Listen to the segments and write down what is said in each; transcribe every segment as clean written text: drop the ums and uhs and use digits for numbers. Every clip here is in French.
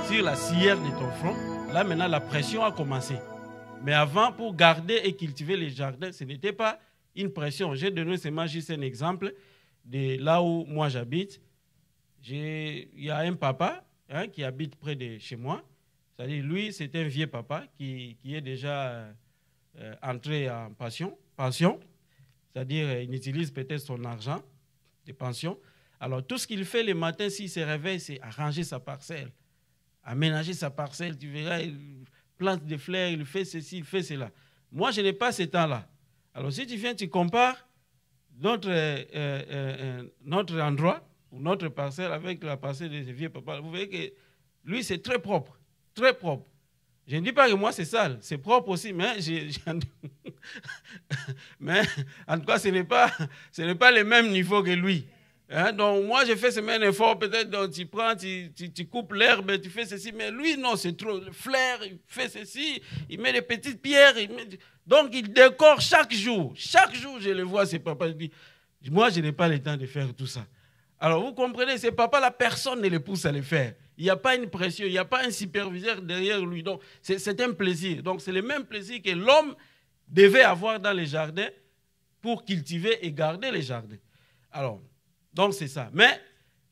sur la scière de ton front. Là, maintenant, la pression a commencé. Mais avant, pour garder et cultiver les jardins, ce n'était pas une pression. J'ai donné seulement juste un exemple de là où moi j'habite. Il y a un papa qui habite près de chez moi. C'est-à-dire, lui, c'est un vieux papa qui est déjà entré en pension. C'est-à-dire, il utilise peut-être son argent de pension. Alors, tout ce qu'il fait le matin, s'il se réveille, c'est arranger sa parcelle, aménager sa parcelle. Tu verras, il plante des fleurs, il fait ceci, il fait cela. Moi, je n'ai pas ce temps-là. Alors, si tu viens, tu compares notre endroit ou notre parcelle avec la parcelle de ce vieux papa, vous voyez que lui, c'est très propre, très propre. Je ne dis pas que moi, c'est sale, c'est propre aussi, mais, mais en tout cas, ce n'est pas le même niveau que lui. Hein? Donc, moi, j'ai fait ce même effort, peut-être, donc tu prends, tu coupes l'herbe, tu fais ceci, mais lui, non, c'est trop. Le flair, il fait ceci, il met des petites pierres, donc il décore chaque jour. Chaque jour, je le vois, ce papa, je dis, moi, je n'ai pas le temps de faire tout ça. Alors, vous comprenez, ce papa-là, personne ne le pousse à le faire. Il n'y a pas une pression, il n'y a pas un superviseur derrière lui. Donc, c'est un plaisir. Donc, c'est le même plaisir que l'homme devait avoir dans les jardins pour cultiver et garder les jardins. Alors, donc c'est ça. Mais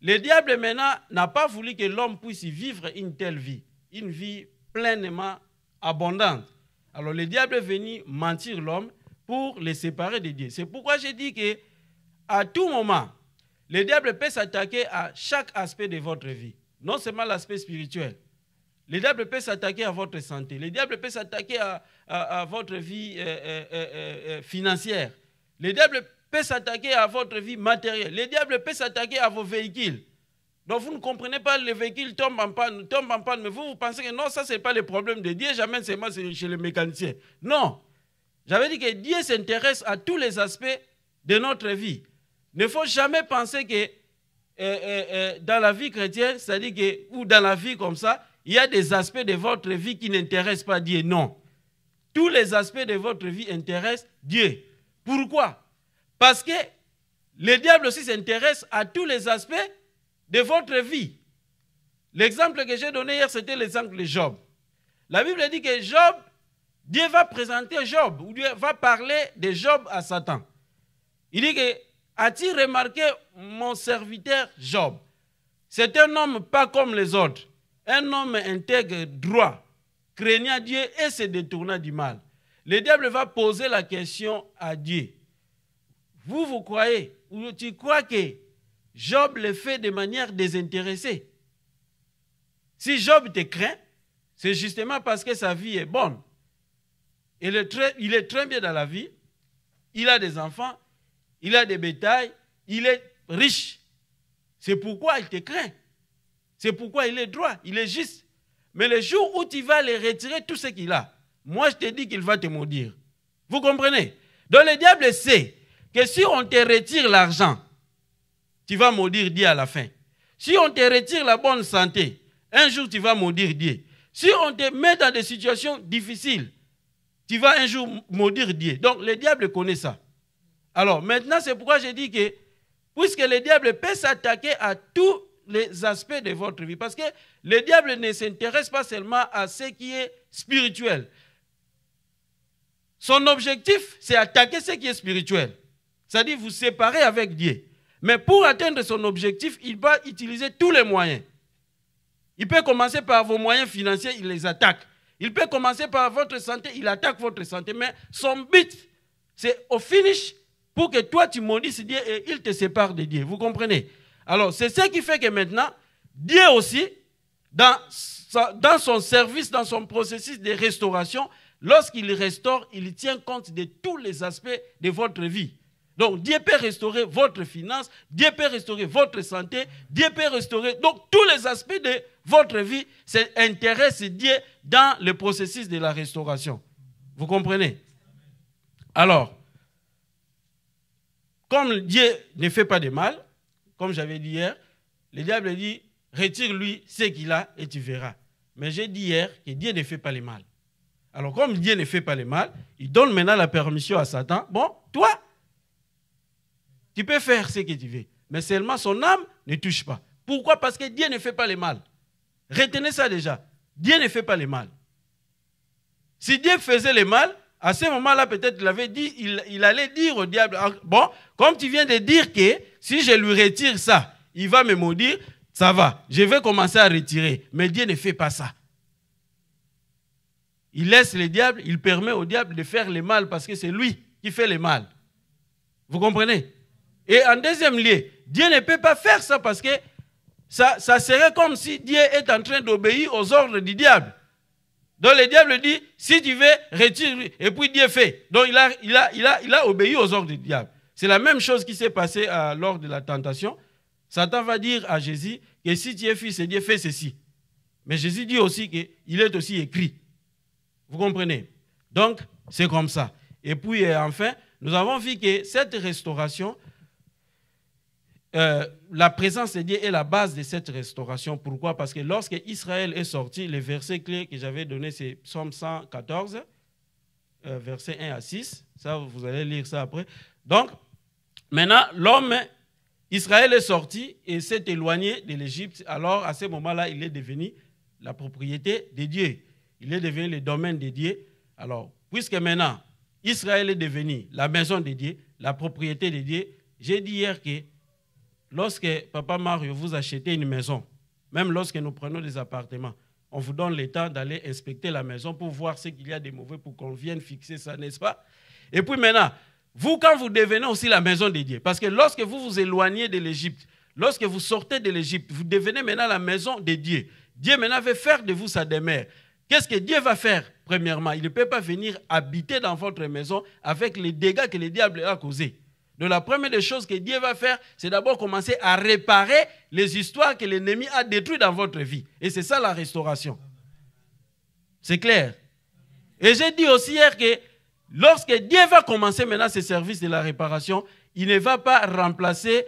le diable maintenant n'a pas voulu que l'homme puisse vivre une telle vie, une vie pleinement abondante. Alors, le diable est venu mentir l'homme pour le séparer de Dieu. C'est pourquoi j'ai dit qu'à tout moment, le diable peut s'attaquer à chaque aspect de votre vie. Non seulement l'aspect spirituel. Le diable peut s'attaquer à votre santé. Le diable peut s'attaquer à votre vie financière. Le diable peut s'attaquer à votre vie matérielle. Le diable peut s'attaquer à vos véhicules. Donc vous ne comprenez pas, les véhicules tombent en panne, mais vous pensez que non, ça, ce n'est pas le problème de Dieu, jamais seulement chez le mécanicien. Non. J'avais dit que Dieu s'intéresse à tous les aspects de notre vie. Il ne faut jamais penser que dans la vie chrétienne, c'est-à-dire que, ou dans la vie comme ça, il y a des aspects de votre vie qui n'intéressent pas Dieu. Non. Tous les aspects de votre vie intéressent Dieu. Pourquoi? Parce que le diable aussi s'intéresse à tous les aspects de votre vie. L'exemple que j'ai donné hier, c'était l'exemple de Job. La Bible dit que Job, Dieu va présenter Job, ou Dieu va parler de Job à Satan. Il dit que, as-tu remarqué mon serviteur Job? C'est un homme pas comme les autres. Un homme intègre, droit, craignant Dieu et se détournant du mal. Le diable va poser la question à Dieu. Vous croyez, ou tu crois que Job le fait de manière désintéressée? Si Job te craint, c'est justement parce que sa vie est bonne. Il est très bien dans la vie. Il a des enfants. Il a des bétails, il est riche. C'est pourquoi il te craint. C'est pourquoi il est droit, il est juste. Mais le jour où tu vas le retirer tout ce qu'il a, moi je te dis qu'il va te maudire. Vous comprenez? Donc le diable sait que si on te retire l'argent, tu vas maudire Dieu à la fin. Si on te retire la bonne santé, un jour tu vas maudire Dieu. Si on te met dans des situations difficiles, tu vas un jour maudire Dieu. Donc le diable connaît ça. Alors, maintenant, c'est pourquoi j'ai dit que, puisque le diable peut s'attaquer à tous les aspects de votre vie, parce que le diable ne s'intéresse pas seulement à ce qui est spirituel. Son objectif, c'est attaquer ce qui est spirituel. C'est-à-dire vous séparer avec Dieu. Mais pour atteindre son objectif, il va utiliser tous les moyens. Il peut commencer par vos moyens financiers, il les attaque. Il peut commencer par votre santé, il attaque votre santé. Mais son but, c'est au finish, pour que toi tu maudisses Dieu et il te sépare de Dieu. Vous comprenez? Alors, c'est ce qui fait que maintenant, Dieu aussi, dans son service, dans son processus de restauration, lorsqu'il restaure, il tient compte de tous les aspects de votre vie. Donc, Dieu peut restaurer votre finance, Dieu peut restaurer votre santé, Dieu peut restaurer... Donc, tous les aspects de votre vie intéressent Dieu dans le processus de la restauration. Vous comprenez? Alors, comme Dieu ne fait pas de mal, comme j'avais dit hier, le diable dit, retire-lui ce qu'il a et tu verras. Mais j'ai dit hier que Dieu ne fait pas le mal. Alors comme Dieu ne fait pas le mal, il donne maintenant la permission à Satan. Bon, toi, tu peux faire ce que tu veux. Mais seulement son âme ne touche pas. Pourquoi? Parce que Dieu ne fait pas le mal. Retenez ça déjà. Dieu ne fait pas le mal. Si Dieu faisait le mal, à ce moment-là, peut-être il avait dit, il allait dire au diable, bon, comme tu viens de dire que si je lui retire ça, il va me maudire, ça va, je vais commencer à retirer. Mais Dieu ne fait pas ça. Il laisse le diable, il permet au diable de faire le mal parce que c'est lui qui fait le mal. Vous comprenez? Et en deuxième lieu, Dieu ne peut pas faire ça parce que ça serait comme si Dieu est en train d'obéir aux ordres du diable. Donc le diable dit, si tu veux, retire-lui. Et puis Dieu fait. Donc il a obéi aux ordres du diable. C'est la même chose qui s'est passée lors de la tentation. Satan va dire à Jésus que si tu es fils de Dieu, fais ceci. Mais Jésus dit aussi qu'il est aussi écrit. Vous comprenez? Donc, c'est comme ça. Et puis, enfin, nous avons vu que cette restauration, la présence de Dieu est la base de cette restauration. Pourquoi? Parce que lorsque Israël est sorti, le verset clé que j'avais donné, c'est Psaume 114, versets 1 à 6. Ça, vous allez lire ça après. Donc, maintenant, l'homme, Israël est sorti et s'est éloigné de l'Égypte. Alors, à ce moment-là, il est devenu la propriété de Dieu. Il est devenu le domaine de Dieu. Alors, puisque maintenant, Israël est devenu la maison de Dieu, la propriété de Dieu, j'ai dit hier que lorsque Papa Mario vous achetez une maison, même lorsque nous prenons des appartements, on vous donne le temps d'aller inspecter la maison pour voir ce qu'il y a de mauvais pour qu'on vienne fixer ça, n'est-ce pas? Et puis maintenant, vous, quand vous devenez aussi la maison de Dieu, parce que lorsque vous vous éloignez de l'Égypte, lorsque vous sortez de l'Égypte, vous devenez maintenant la maison de Dieu. Dieu maintenant veut faire de vous sa demeure. Qu'est-ce que Dieu va faire? Premièrement, il ne peut pas venir habiter dans votre maison avec les dégâts que le diable a causés. Donc la première des choses que Dieu va faire, c'est d'abord commencer à réparer les histoires que l'ennemi a détruites dans votre vie. Et c'est ça la restauration. C'est clair? Et j'ai dit aussi hier que lorsque Dieu va commencer maintenant ce service de la réparation, il ne va pas remplacer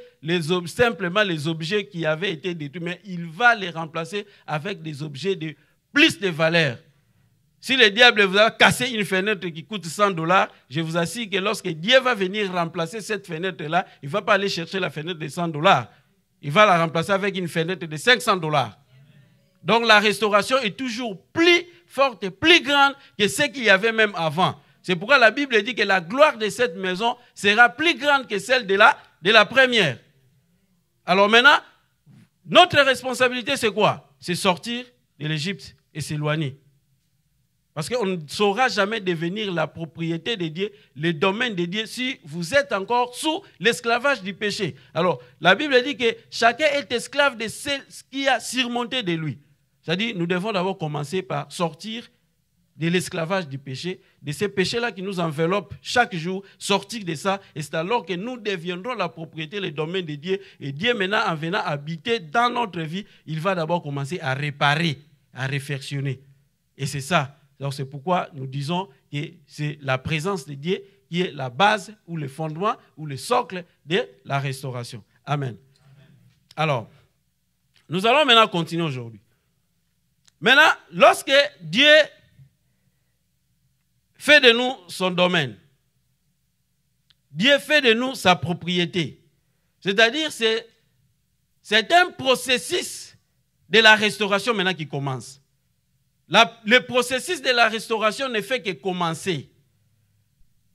simplement les objets qui avaient été détruits, mais il va les remplacer avec des objets de plus de valeur. Si le diable vous a cassé une fenêtre qui coûte 100 $, je vous assure que lorsque Dieu va venir remplacer cette fenêtre-là, il ne va pas aller chercher la fenêtre de 100 $. Il va la remplacer avec une fenêtre de 500 $. Donc la restauration est toujours plus forte et plus grande que ce qu'il y avait même avant. C'est pourquoi la Bible dit que la gloire de cette maison sera plus grande que celle de la première. Alors maintenant, notre responsabilité c'est quoi? C'est sortir de l'Égypte et s'éloigner. Parce qu'on ne saura jamais devenir la propriété de Dieu, le domaine de Dieu, si vous êtes encore sous l'esclavage du péché. Alors, la Bible dit que chacun est esclave de ce qui a surmonté de lui. C'est-à-dire, nous devons d'abord commencer par sortir de l'esclavage du péché, de ces péchés-là qui nous enveloppent chaque jour, sortir de ça, et c'est alors que nous deviendrons la propriété, le domaine de Dieu, et Dieu maintenant, en venant habiter dans notre vie, il va d'abord commencer à réparer, à réfectionner. Et c'est ça. Alors c'est pourquoi nous disons que c'est la présence de Dieu qui est la base ou le fondement ou le socle de la restauration. Amen. Alors, nous allons maintenant continuer aujourd'hui. Maintenant, lorsque Dieu fait de nous son domaine, Dieu fait de nous sa propriété, c'est-à-dire c'est un processus de la restauration maintenant qui commence. Le processus de la restauration ne fait que commencer.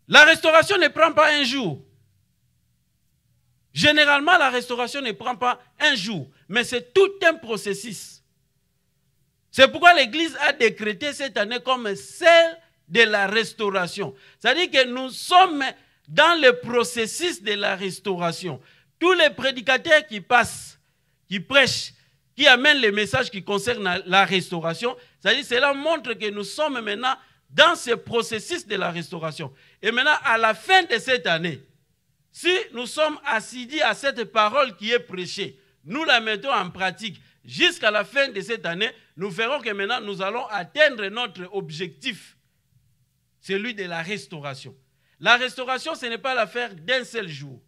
La restauration ne prend pas un jour. Généralement, la restauration ne prend pas un jour, mais c'est tout un processus. C'est pourquoi l'Église a décrété cette année comme celle de la restauration. C'est-à-dire que nous sommes dans le processus de la restauration. Tous les prédicateurs qui passent, qui prêchent, qui amènent les messages qui concernent la restauration, c'est-à-dire cela montre que nous sommes maintenant dans ce processus de la restauration. Et maintenant, à la fin de cette année, si nous sommes assidus à cette parole qui est prêchée, nous la mettons en pratique jusqu'à la fin de cette année, nous verrons que maintenant nous allons atteindre notre objectif, celui de la restauration. La restauration, ce n'est pas l'affaire d'un seul jour.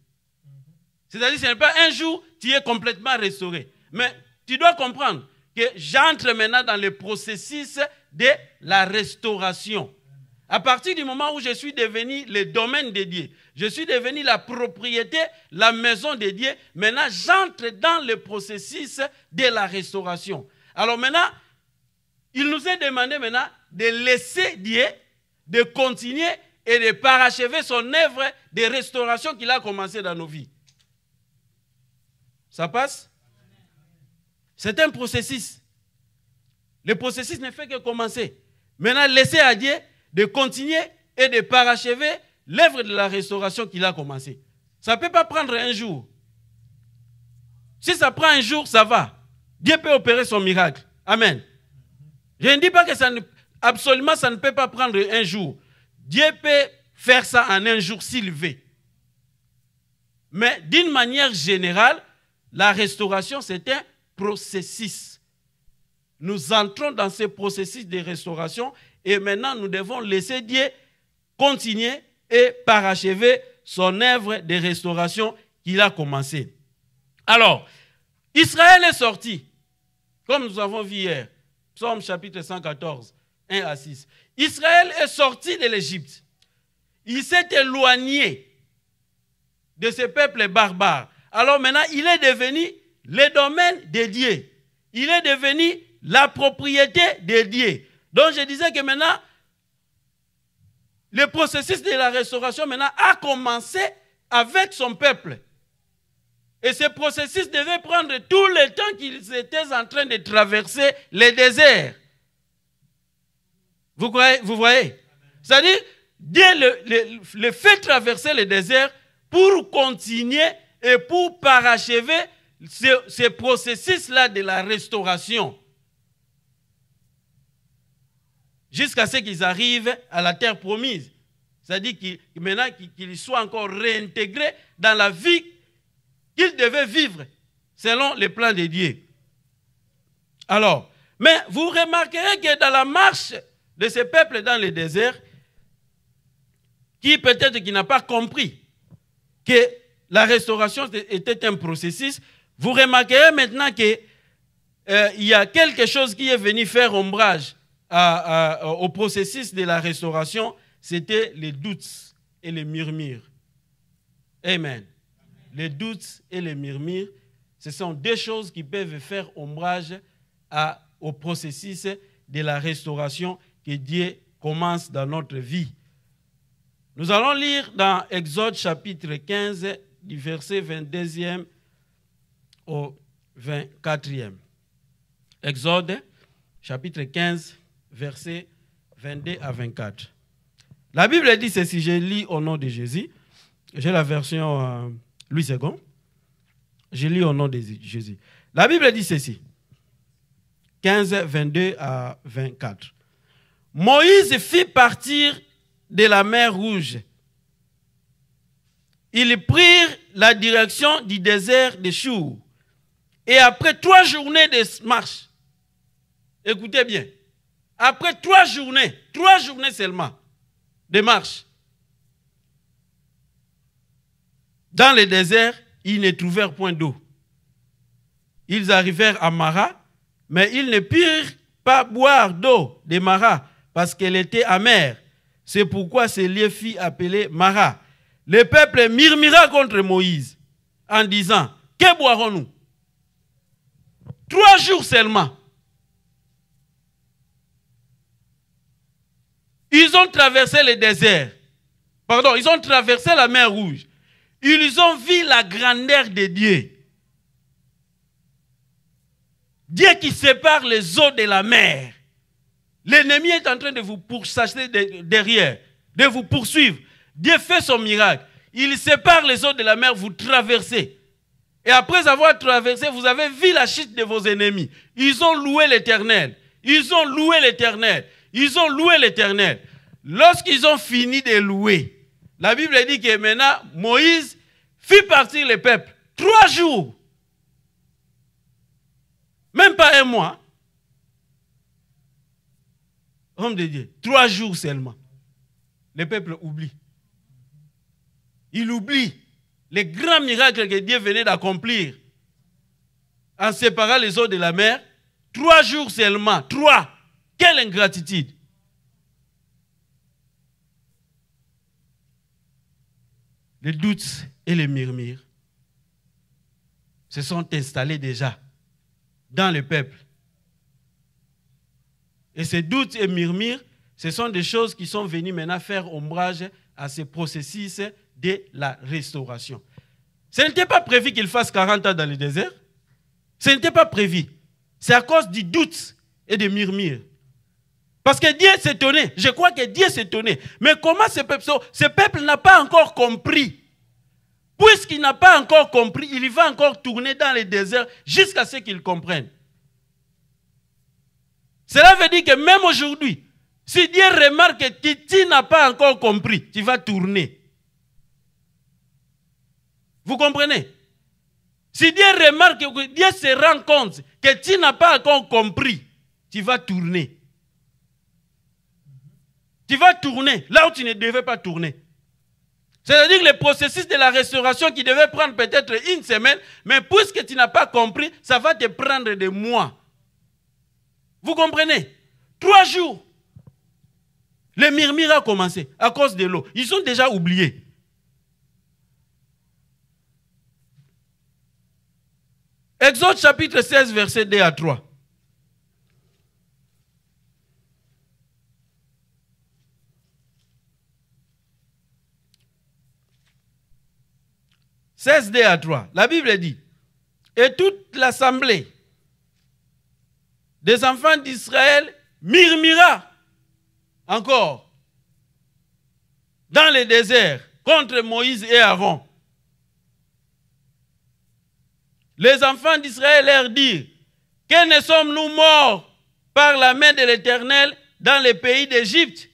C'est-à-dire, ce n'est pas un jour, tu es complètement restauré. Mais tu dois comprendre que j'entre maintenant dans le processus de la restauration. À partir du moment où je suis devenu le domaine de Dieu, je suis devenu la propriété, la maison de Dieu, maintenant j'entre dans le processus de la restauration. Alors maintenant, il nous est demandé maintenant de laisser Dieu, de continuer et de parachever son œuvre de restauration qu'il a commencé dans nos vies. Ça passe? C'est un processus. Le processus ne fait que commencer. Maintenant, laissez à Dieu de continuer et de parachever l'œuvre de la restauration qu'il a commencé. Ça ne peut pas prendre un jour. Si ça prend un jour, ça va. Dieu peut opérer son miracle. Amen. Je ne dis pas que absolument ça ne peut pas prendre un jour. Dieu peut faire ça en un jour s'il veut. Mais d'une manière générale, la restauration, c'est un processus. Nous entrons dans ce processus de restauration et maintenant nous devons laisser Dieu continuer et parachever son œuvre de restauration qu'il a commencé. Alors, Israël est sorti, comme nous avons vu hier, Psaume chapitre 114, 1 à 6. Israël est sorti de l'Égypte. Il s'est éloigné de ce peuple barbare. Alors maintenant, il est devenu le domaine de Dieu. Il est devenu la propriété de Dieu. Donc je disais que maintenant, le processus de la restauration maintenant a commencé avec son peuple. Et ce processus devait prendre tout le temps qu'ils étaient en train de traverser le désert. Vous voyez? C'est-à-dire, Dieu le fait traverser le désert pour continuer et pour parachever ce processus-là de la restauration. Jusqu'à ce qu'ils arrivent à la terre promise. C'est-à-dire maintenant qu'ils soient encore réintégrés dans la vie qu'ils devaient vivre selon les plans de Dieu. Alors, mais vous remarquerez que dans la marche de ce peuple dans le désert, qui peut-être qui n'a pas compris que la restauration était un processus, vous remarquerez maintenant qu'il y a quelque chose qui est venu faire ombrage au processus de la restauration, c'était les doutes et les murmures. Amen. Les doutes et les murmures, ce sont deux choses qui peuvent faire ombrage au processus de la restauration que Dieu commence dans notre vie. Nous allons lire dans Exode chapitre 15, du verset 22e au 24e. Exode chapitre 15, verset 22 à 24. La Bible dit ceci, je lis au nom de Jésus. J'ai la version Louis II. Je lis au nom de Jésus. La Bible dit ceci. 15, 22 à 24. Moïse fit partir de la mer Rouge. Ils prirent la direction du désert de Chour. Et après 3 journées de marche, écoutez bien, après 3 journées seulement de marche, dans le désert, ils ne trouvèrent point d'eau. Ils arrivèrent à Mara, mais ils ne purent pas boire d'eau de Mara, parce qu'elle était amère. C'est pourquoi ce lieu fut appelé Mara. Le peuple murmura contre Moïse, en disant, que boirons-nous? 3 jours seulement. Ils ont traversé le désert. Pardon, ils ont traversé la mer Rouge. Ils ont vu la grandeur de Dieu. Dieu qui sépare les eaux de la mer. L'ennemi est en train de vous pourchasser derrière, de vous poursuivre. Dieu fait son miracle. Il sépare les eaux de la mer, vous traversez. Et après avoir traversé, vous avez vu la chute de vos ennemis. Ils ont loué l'Éternel. Ils ont loué l'Éternel. Ils ont loué l'Éternel. Lorsqu'ils ont fini de louer, la Bible dit que maintenant, Moïse fit partir le peuple. 3 jours. Même pas 1 mois. Homme de Dieu. 3 jours seulement. Le peuple oublie. Il oublie les grands miracles que Dieu venait d'accomplir en séparant les eaux de la mer. 3 jours seulement. 3. Quelle ingratitude. Les doutes et les murmures se sont installés déjà dans le peuple. Et ces doutes et murmures, ce sont des choses qui sont venues maintenant faire ombrage à ce processus de la restauration. Ce n'était pas prévu qu'il fasse 40 ans dans le désert. Ce n'était pas prévu. C'est à cause du doute et des murmures. Parce que Dieu s'étonnait. Je crois que Dieu s'étonnait. Mais comment ce peuple n'a pas encore compris? Puisqu'il n'a pas encore compris, il va encore tourner dans le désert jusqu'à ce qu'il comprenne. Cela veut dire que même aujourd'hui, si Dieu remarque que tu n'as pas encore compris, tu vas tourner. Vous comprenez? Si Dieu remarque, que Dieu se rend compte que tu n'as pas encore compris, tu vas tourner. Tu vas tourner là où tu ne devais pas tourner. C'est-à-dire que le processus de la restauration qui devait prendre peut-être une semaine, mais puisque tu n'as pas compris, ça va te prendre des mois. Vous comprenez? 3 jours. Le murmure a commencé à cause de l'eau. Ils ont déjà oublié. Exode chapitre 16, verset 2 à 3. « 16, 2 à 3. La Bible dit, « Et toute l'assemblée des enfants d'Israël murmura encore dans le désert contre Moïse et Aaron. Les enfants d'Israël leur dirent, « Que ne sommes-nous morts par la main de l'Éternel dans le pays d'Égypte,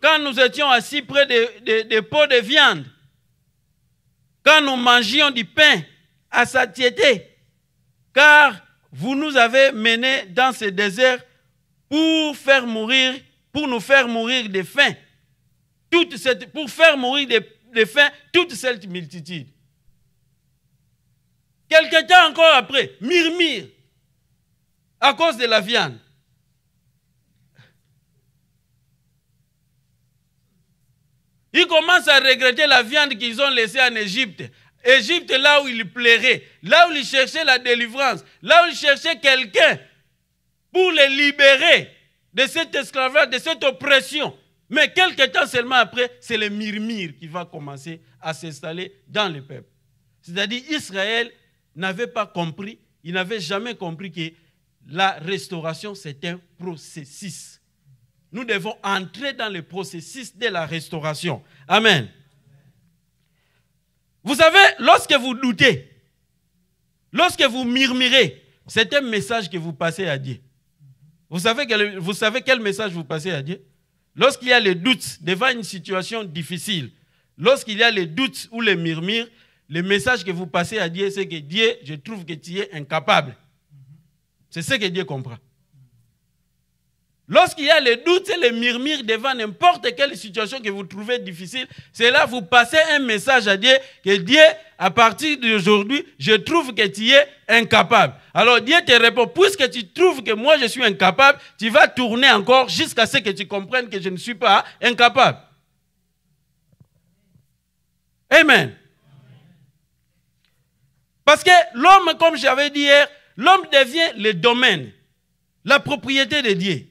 quand nous étions assis près des pots de viande, quand nous mangions du pain à satiété, car vous nous avez menés dans ce désert pour nous faire mourir de faim, pour faire mourir de faim toute cette multitude. » Quelque temps encore après, murmure à cause de la viande. Ils commencent à regretter la viande qu'ils ont laissée en Égypte. Égypte, là où ils plairaient, là où ils cherchaient la délivrance, là où ils cherchaient quelqu'un pour les libérer de cet esclavage, de cette oppression. Mais quelque temps seulement après, c'est le murmure qui va commencer à s'installer dans le peuple. C'est-à-dire Israël n'avait pas compris, il n'avait jamais compris que la restauration, c'est un processus. Nous devons entrer dans le processus de la restauration. Amen. Vous savez, lorsque vous doutez, lorsque vous murmurez, c'est un message que vous passez à Dieu. Vous savez quel message vous passez à Dieu? Lorsqu'il y a les doutes devant une situation difficile, lorsqu'il y a les doutes ou les murmures, le message que vous passez à Dieu, c'est que Dieu, je trouve que tu es incapable. C'est ce que Dieu comprend. Lorsqu'il y a les doutes et les murmures devant n'importe quelle situation que vous trouvez difficile, c'est là que vous passez un message à Dieu, que Dieu, à partir d'aujourd'hui, je trouve que tu es incapable. Alors Dieu te répond, puisque tu trouves que moi je suis incapable, tu vas tourner encore jusqu'à ce que tu comprennes que je ne suis pas incapable. Amen. Parce que l'homme, comme j'avais dit hier, l'homme devient le domaine, la propriété de Dieu.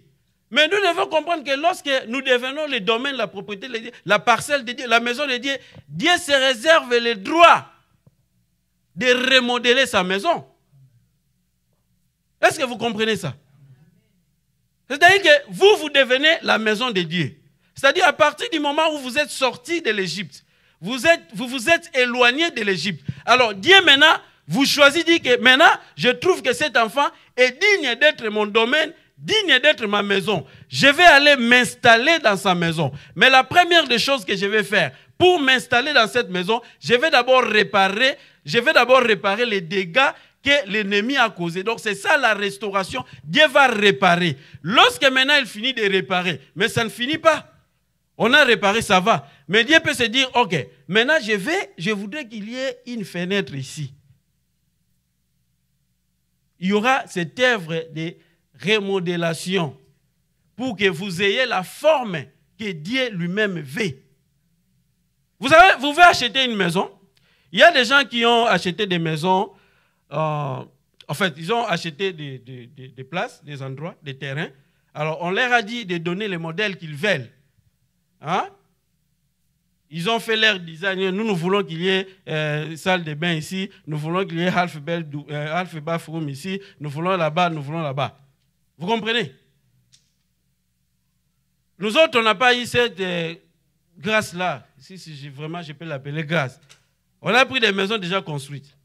Mais nous devons comprendre que lorsque nous devenons le domaine, la propriété de Dieu, la parcelle de Dieu, la maison de Dieu, Dieu se réserve le droit de remodeler sa maison. Est-ce que vous comprenez ça? C'est-à-dire que vous devenez la maison de Dieu. C'est-à-dire à partir du moment où vous êtes sorti de l'Égypte, vous vous êtes éloigné de l'Égypte. Alors Dieu maintenant, vous choisissez que maintenant, je trouve que cet enfant est digne d'être mon domaine, digne d'être ma maison. Je vais aller m'installer dans sa maison. Mais la première des choses que je vais faire pour m'installer dans cette maison, je vais d'abord réparer les dégâts que l'ennemi a causés. Donc c'est ça la restauration. Dieu va réparer. Lorsque maintenant il finit de réparer, mais ça ne finit pas. On a réparé, ça va. Mais Dieu peut se dire, ok, maintenant je voudrais qu'il y ait une fenêtre ici. Il y aura cette œuvre de remodélation pour que vous ayez la forme que Dieu lui-même veut. Vous savez, vous voulez acheter une maison. Il y a des gens qui ont acheté des maisons, en fait, ils ont acheté des places, des endroits, des terrains. Alors, on leur a dit de donner les modèles qu'ils veulent. Hein? Ils ont fait leur design. Nous voulons qu'il y ait salle de bain ici. Nous voulons qu'il y ait half bathroom ici. Nous voulons là-bas, nous voulons là-bas. Vous comprenez? Nous autres, on n'a pas eu cette grâce-là. Si vraiment je peux l'appeler grâce. On a pris des maisons déjà construites.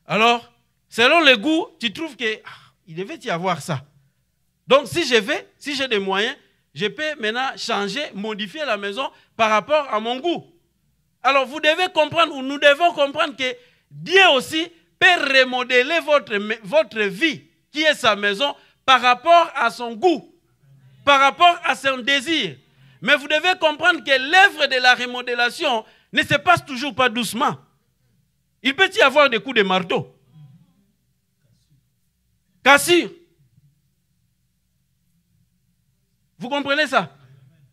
Alors, selon le goût, tu trouves qu'il devait y avoir ça. Donc, si j'ai des moyens, je peux maintenant changer, modifier la maison par rapport à mon goût. Alors, vous devez comprendre, ou nous devons comprendre que Dieu aussi peut remodeler votre vie, qui est sa maison, par rapport à son goût, par rapport à son désir. Mais vous devez comprendre que l'œuvre de la remodélation ne se passe toujours pas doucement. Il peut y avoir des coups de marteau. Cassure. Vous comprenez ça?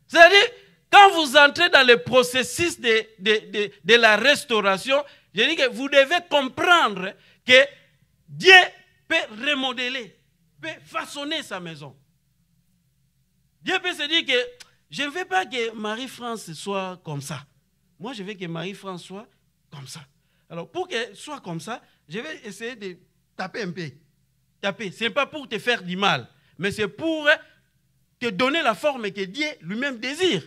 C'est-à-dire, quand vous entrez dans le processus de la restauration, je dis que vous devez comprendre que Dieu peut remodeler, peut façonner sa maison. Dieu peut se dire que je ne veux pas que Marie-France soit comme ça. Moi, je veux que Marie-France soit comme ça. Alors, pour qu'elle soit comme ça, je vais essayer de taper un peu. Taper. Ce n'est pas pour te faire du mal, mais c'est pour te donner la forme que Dieu lui-même désire.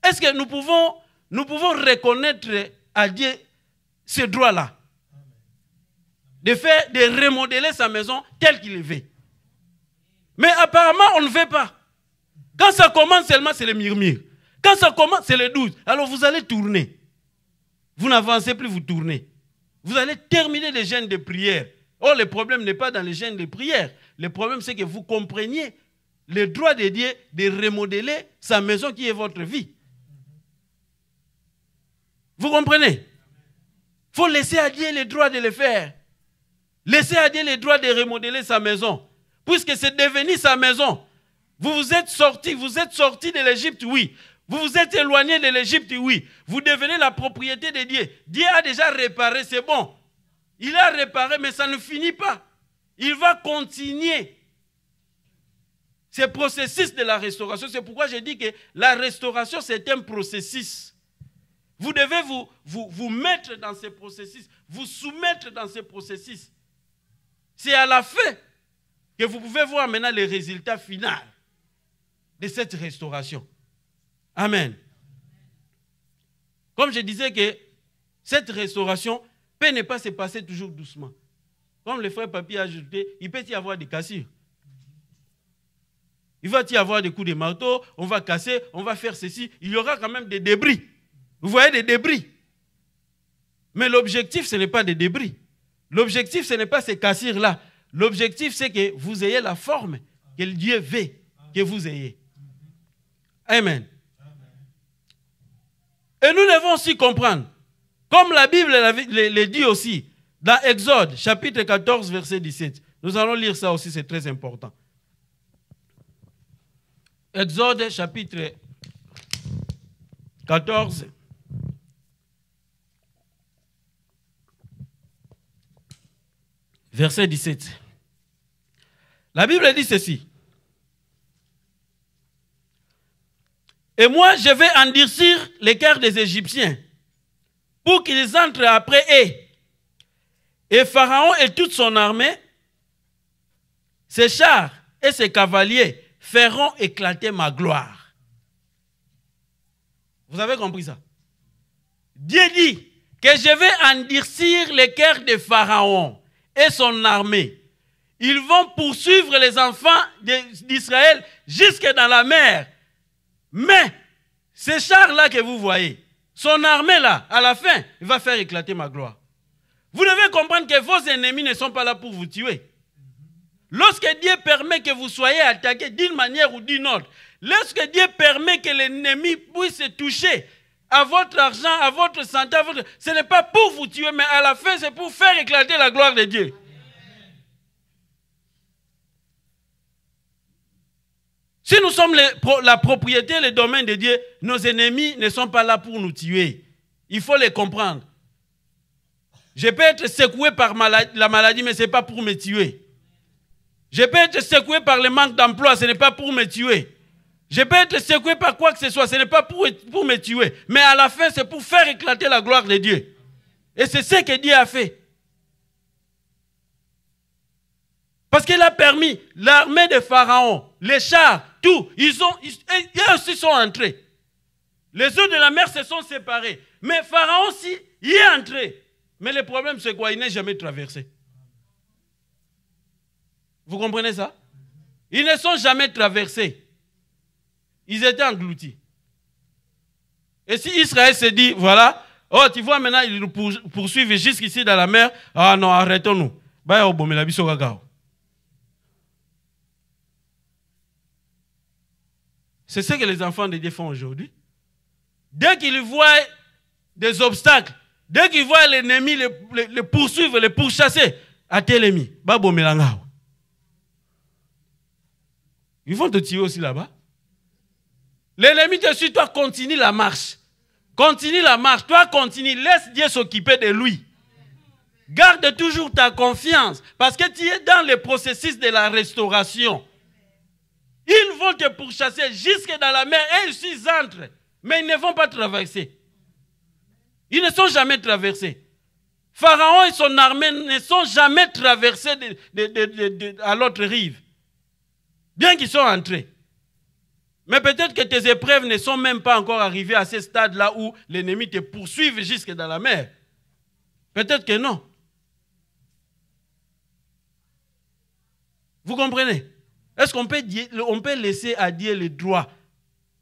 Est-ce que nous pouvons reconnaître à Dieu ce droit-là? De remodeler sa maison telle qu'il veut. Mais apparemment, on ne veut pas. Quand ça commence seulement, c'est le murmure. Quand ça commence, c'est le doute. Alors vous allez tourner. Vous n'avancez plus, vous tournez. Vous allez terminer les jeûnes de prière. Or, le problème n'est pas dans les jeûnes de prière. Le problème, c'est que vous compreniez le droit de Dieu de remodeler sa maison qui est votre vie. Vous comprenez? Il faut laisser à Dieu le droit de le faire. Laissez à Dieu le droit de remodeler sa maison. Puisque c'est devenu sa maison. Vous êtes sorti de l'Égypte, oui. Vous vous êtes éloigné de l'Égypte, oui. Vous devenez la propriété de Dieu. Dieu a déjà réparé, c'est bon. Il a réparé, mais ça ne finit pas. Il va continuer ce processus de la restauration. C'est pourquoi je dis que la restauration, c'est un processus. Vous devez vous mettre dans ce processus, vous soumettre dans ce processus. C'est à la fin que vous pouvez voir maintenant le résultat final de cette restauration. Amen. Comme je disais que cette restauration peut ne pas se passer toujours doucement. Comme le frère Papi a ajouté, il peut y avoir des cassures. Il va y avoir des coups de marteau, on va casser, on va faire ceci. Il y aura quand même des débris. Vous voyez des débris. Mais l'objectif, ce n'est pas des débris. L'objectif, ce n'est pas ces cassures-là. L'objectif, c'est que vous ayez la forme que Dieu veut que vous ayez. Amen. Et nous devons aussi comprendre, comme la Bible le dit aussi, dans Exode, chapitre 14, verset 17. Nous allons lire ça aussi, c'est très important. Exode, chapitre 14, verset 17. La Bible dit ceci. Et moi, je vais endurcir les cœurs des Égyptiens pour qu'ils entrent après eux. Et Pharaon et toute son armée, ses chars et ses cavaliers feront éclater ma gloire. Vous avez compris ça? Dieu dit que je vais endurcir les cœurs de Pharaon et son armée. Ils vont poursuivre les enfants d'Israël jusque dans la mer. Mais, ces chars-là que vous voyez, son armée-là, à la fin, il va faire éclater ma gloire. Vous devez comprendre que vos ennemis ne sont pas là pour vous tuer. Lorsque Dieu permet que vous soyez attaqués d'une manière ou d'une autre, lorsque Dieu permet que l'ennemi puisse toucher à votre argent, à votre santé, ce n'est pas pour vous tuer, mais à la fin, c'est pour faire éclater la gloire de Dieu. Si nous sommes la propriété, le domaine de Dieu, nos ennemis ne sont pas là pour nous tuer. Il faut les comprendre. Je peux être secoué par la maladie, mais ce n'est pas pour me tuer. Je peux être secoué par le manque d'emploi, ce n'est pas pour me tuer. Je peux être secoué par quoi que ce soit, ce n'est pas pour me tuer. Mais à la fin, c'est pour faire éclater la gloire de Dieu. Et c'est ce que Dieu a fait. Parce qu'il a permis l'armée de Pharaon, les chars, tout, ils aussi sont entrés. Les eaux de la mer se sont séparées. Mais Pharaon aussi, il est entré. Mais le problème, c'est quoi? Il n'est jamais traversé. Vous comprenez ça? Ils ne sont jamais traversés. Ils étaient engloutis. Et si Israël se dit, voilà, oh, tu vois maintenant, ils nous poursuivent jusqu'ici dans la mer, ah non, arrêtons-nous. C'est ce que les enfants de Dieu font aujourd'hui. Dès qu'ils voient des obstacles, dès qu'ils voient l'ennemi le poursuivre, le pourchasser, à tel ennemi, ils vont te tuer aussi là-bas. L'ennemi te suit, toi continue la marche. Continue la marche, toi continue, laisse Dieu s'occuper de lui. Garde toujours ta confiance, parce que tu es dans le processus de la restauration. Ils vont te pourchasser jusque dans la mer et ils entrent. Mais ils ne vont pas traverser. Ils ne sont jamais traversés. Pharaon et son armée ne sont jamais traversés à l'autre rive. Bien qu'ils soient entrés. Mais peut-être que tes épreuves ne sont même pas encore arrivées à ce stade-là où l'ennemi te poursuit jusque dans la mer. Peut-être que non. Vous comprenez? Est-ce qu'on peut laisser à Dieu le droit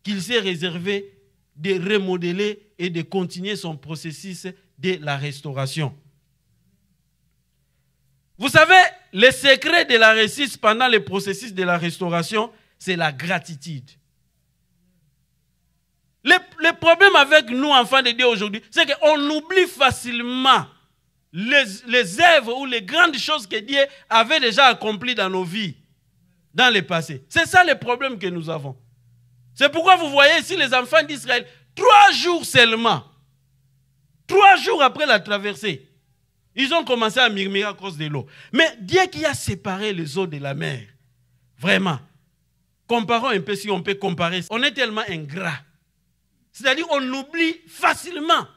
qu'il s'est réservé de remodeler et de continuer son processus de la restauration? Vous savez, le secret de la réussite pendant le processus de la restauration, c'est la gratitude. Le problème avec nous, enfants de Dieu aujourd'hui, c'est qu'on oublie facilement les œuvres ou les grandes choses que Dieu avait déjà accomplies dans nos vies, dans le passé. C'est ça le problème que nous avons. C'est pourquoi vous voyez ici les enfants d'Israël, 3 jours seulement, 3 jours après la traversée, ils ont commencé à murmurer à cause de l'eau. Mais Dieu qui a séparé les eaux de la mer, vraiment, comparons un peu si on peut comparer, on est tellement ingrat. C'est-à-dire on oublie facilement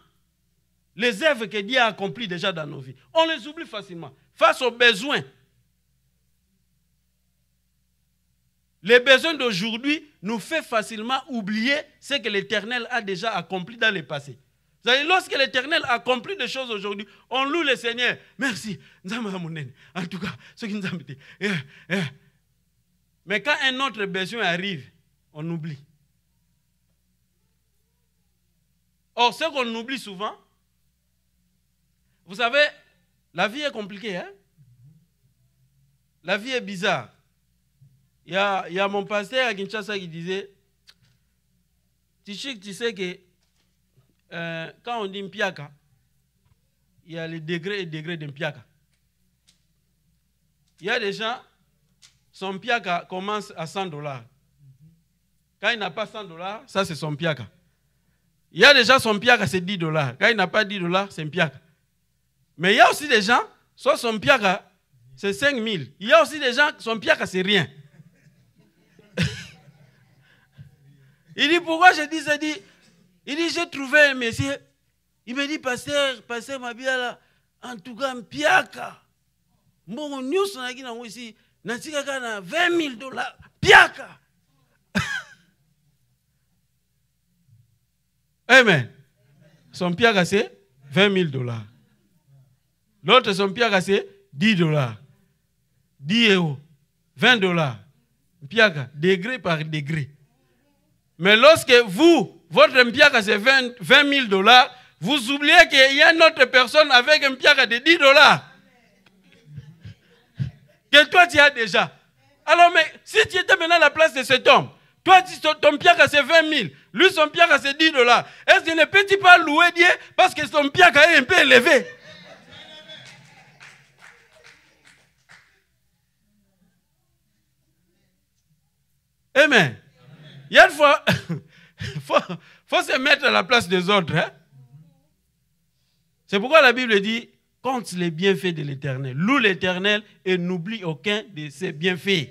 les œuvres que Dieu a accomplies déjà dans nos vies. On les oublie facilement, face aux besoins. Les besoins d'aujourd'hui nous font facilement oublier ce que l'Éternel a déjà accompli dans le passé. Lorsque l'Éternel accomplit des choses aujourd'hui, on loue le Seigneur. Merci. En tout cas, ce qui nous a mis. Mais quand un autre besoin arrive, on oublie. Or, ce qu'on oublie souvent, vous savez, la vie est compliquée. Hein? La vie est bizarre. Il y a mon pasteur à Kinshasa qui disait, tu sais que quand on dit mpiaka, il y a les degrés et degrés de mpiaka. Il y a des gens, son mpiaka commence à $100. Quand il n'a pas $100, ça c'est son mpiaka. Il y a des gens, son mpiaka c'est $10. Quand il n'a pas $10, c'est mpiaka. Mais il y a aussi des gens, soit son mpiaka c'est 5000. Il y a aussi des gens, son mpiaka c'est rien. Il dit, pourquoi je dis ça? Il dit, j'ai trouvé un monsieur. Il me dit, pasteur Mabiala, en tout cas, mpiaka. Mon news, on a dit, ici, natika kana $20,000. Piaka. Amen. Son piaka, c'est $20,000. L'autre, son piaka, c'est $10. 10 €. $20. Piaka, degré par degré. Mais lorsque votre mpiaka c'est $20,000, vous oubliez qu'il y a une autre personne avec un mpiaka de $10 que toi tu as déjà. Alors, mais si tu étais maintenant à la place de cet homme, toi ton mpiaka c'est 20 000, lui son mpiaka c'est $10. Est-ce que ne peux-tu pas louer Dieu parce que son mpiaka est un peu élevé? Amen. Il y a une fois, faut se mettre à la place des autres. Hein? C'est pourquoi la Bible dit, compte les bienfaits de l'Éternel. Loue l'Éternel et n'oublie aucun de ses bienfaits.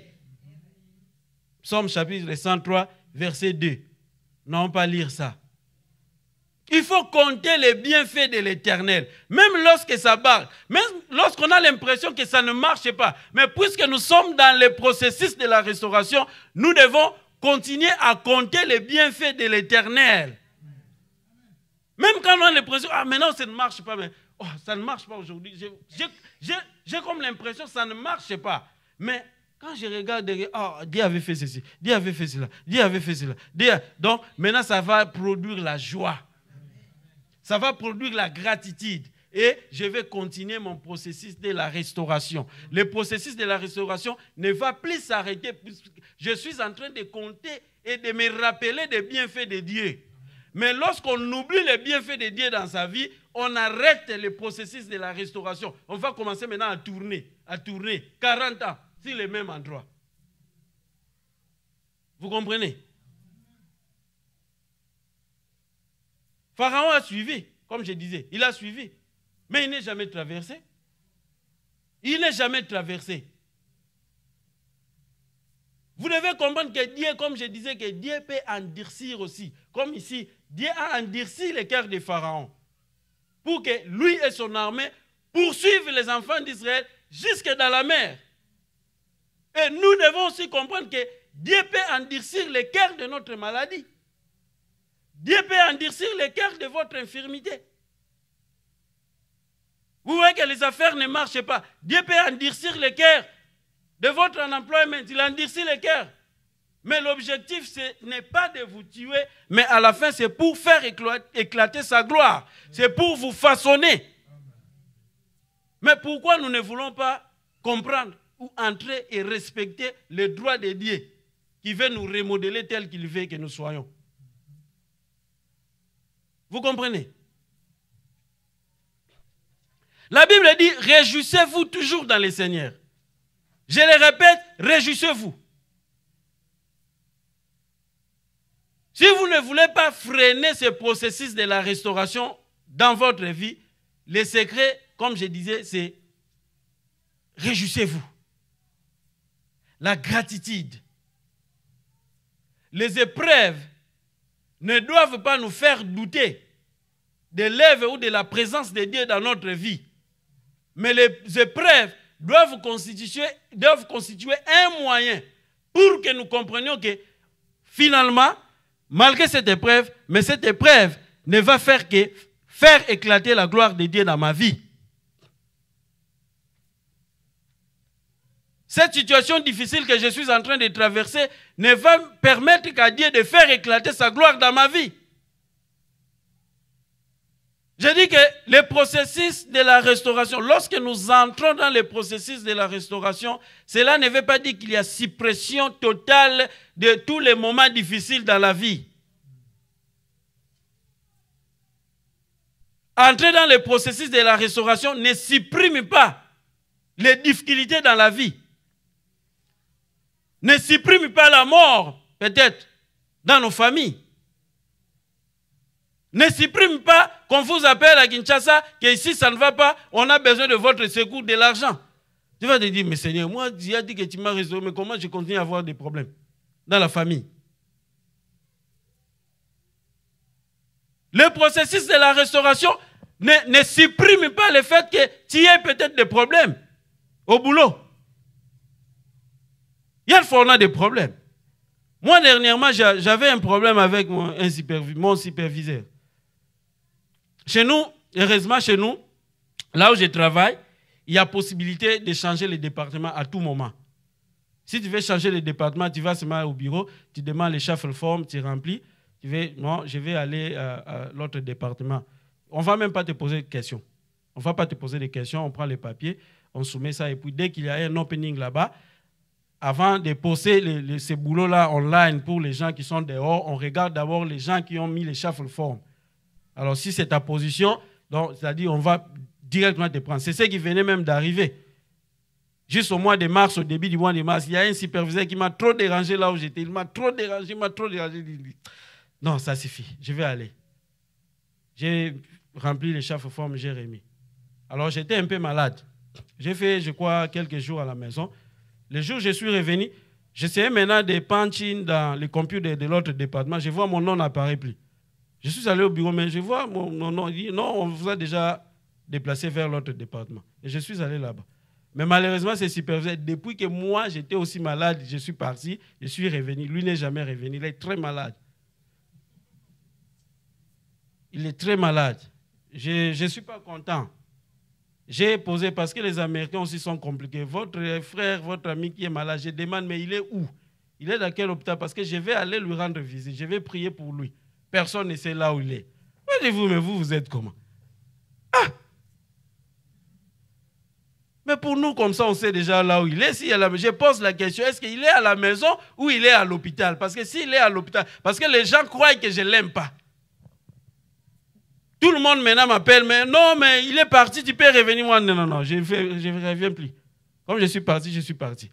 Psaume chapitre 103, verset 2. Non, pas lire ça. Il faut compter les bienfaits de l'Éternel. Même lorsque ça marche, même lorsqu'on a l'impression que ça ne marche pas. Mais puisque nous sommes dans le processus de la restauration, nous devons continuer à compter les bienfaits de l'Éternel. Même quand on a l'impression, ah maintenant ça ne marche pas, mais oh, ça ne marche pas aujourd'hui. J'ai comme l'impression que ça ne marche pas. Mais quand je regarde, oh, Dieu avait fait ceci, Dieu avait fait cela, Dieu avait fait cela. Donc maintenant ça va produire la joie. Ça va produire la gratitude. Et je vais continuer mon processus de la restauration. Le processus de la restauration ne va plus s'arrêter. Je suis en train de compter et de me rappeler des bienfaits de Dieu. Mais lorsqu'on oublie les bienfaits de Dieu dans sa vie, on arrête le processus de la restauration. On va commencer maintenant à tourner 40 ans sur le même endroit. Vous comprenez? Pharaon a suivi, comme je disais, il a suivi. Mais il n'est jamais traversé. Il n'est jamais traversé. Vous devez comprendre que Dieu, comme je disais, que Dieu peut endurcir aussi. Comme ici, Dieu a endurci le cœur de Pharaon. Pour que lui et son armée poursuivent les enfants d'Israël jusque dans la mer. Et nous devons aussi comprendre que Dieu peut endurcir le cœur de notre maladie. Dieu peut endurcir le cœur de votre infirmité. Vous voyez que les affaires ne marchent pas. Dieu peut endurcir le cœur de votre unemployment. Il endurcit le cœur. Mais l'objectif, ce n'est pas de vous tuer, mais à la fin, c'est pour faire éclater sa gloire. C'est pour vous façonner. Mais pourquoi nous ne voulons pas comprendre ou entrer et respecter le droit de Dieu qui veut nous remodeler tel qu'il veut que nous soyons? Vous comprenez? La Bible dit, réjouissez-vous toujours dans le Seigneur. Je le répète, réjouissez-vous. Si vous ne voulez pas freiner ce processus de la restauration dans votre vie, le secret, comme je disais, c'est réjouissez-vous. La gratitude. Les épreuves ne doivent pas nous faire douter de l'œuvre ou de la présence de Dieu dans notre vie. Mais les épreuves doivent constituer un moyen pour que nous comprenions que finalement, malgré cette épreuve, mais cette épreuve ne va faire que faire éclater la gloire de Dieu dans ma vie. Cette situation difficile que je suis en train de traverser ne va permettre qu'à Dieu de faire éclater sa gloire dans ma vie. Je dis que le processus de la restauration, lorsque nous entrons dans le processus de la restauration, cela ne veut pas dire qu'il y a suppression totale de tous les moments difficiles dans la vie. Entrer dans le processus de la restauration ne supprime pas les difficultés dans la vie. Ne supprime pas la mort, peut-être, dans nos familles. Ne supprime pas qu'on vous appelle à Kinshasa, que ici ça ne va pas, on a besoin de votre secours, de l'argent. Tu vas te dire, mais Seigneur, moi, Dieu a dit que tu m'as restauré, mais comment je continue à avoir des problèmes dans la famille? Le processus de la restauration ne supprime pas le fait que tu aies peut-être des problèmes au boulot. Il y a on a des problèmes. Moi, dernièrement, j'avais un problème avec mon superviseur. Chez nous, heureusement chez nous, là où je travaille, il y a possibilité de changer le département à tout moment. Si tu veux changer le département, tu vas seulement au bureau, tu demandes les shuffle form, tu remplis. Non, je vais aller à l'autre département. On ne va même pas te poser de questions. On ne va pas te poser de questions, on prend les papiers, on soumet ça, et puis dès qu'il y a un opening là-bas, avant de poster ces boulots-là online pour les gens qui sont dehors, on regarde d'abord les gens qui ont mis les shuffle form. Alors, si c'est ta position, c'est-à-dire on va directement te prendre. C'est ce qui venait même d'arriver. Juste au mois de mars, au début du mois de mars, il y a un superviseur qui m'a trop dérangé là où j'étais. Il m'a trop dérangé, Non, ça suffit, je vais aller. J'ai rempli les shuffle form, j'ai remis. Alors j'étais un peu malade. J'ai fait, je crois, quelques jours à la maison. Le jour où je suis revenu, j'essayais maintenant de punch-in dans le computer de l'autre département. Je vois mon nom n'apparaît plus. Je suis allé au bureau, mais je vois mon nom. Il dit, non, on vous a déjà déplacé vers l'autre département. Et je suis allé là-bas. Mais malheureusement, c'est superviseur. Depuis que moi, j'étais aussi malade, je suis parti, je suis revenu. Lui n'est jamais revenu. Il est très malade. Il est très malade. Je ne suis pas content. J'ai posé, parce que les Américains aussi sont compliqués. Votre frère, votre ami qui est malade, je demande, mais il est où? Il est dans quel hôpital? Parce que je vais aller lui rendre visite. Je vais prier pour lui. Personne ne sait là où il est. Moi, je dis, vous, mais vous êtes comment? Ah! Mais pour nous, comme ça, on sait déjà là où il est. Je pose la question, est-ce qu'il est à la maison ou il est à l'hôpital? Parce que s'il est à l'hôpital, parce que les gens croient que je ne l'aime pas. Tout le monde maintenant m'appelle, mais non, mais il est parti, tu peux revenir. Moi, non, je ne reviens plus. Comme je suis parti, je suis parti.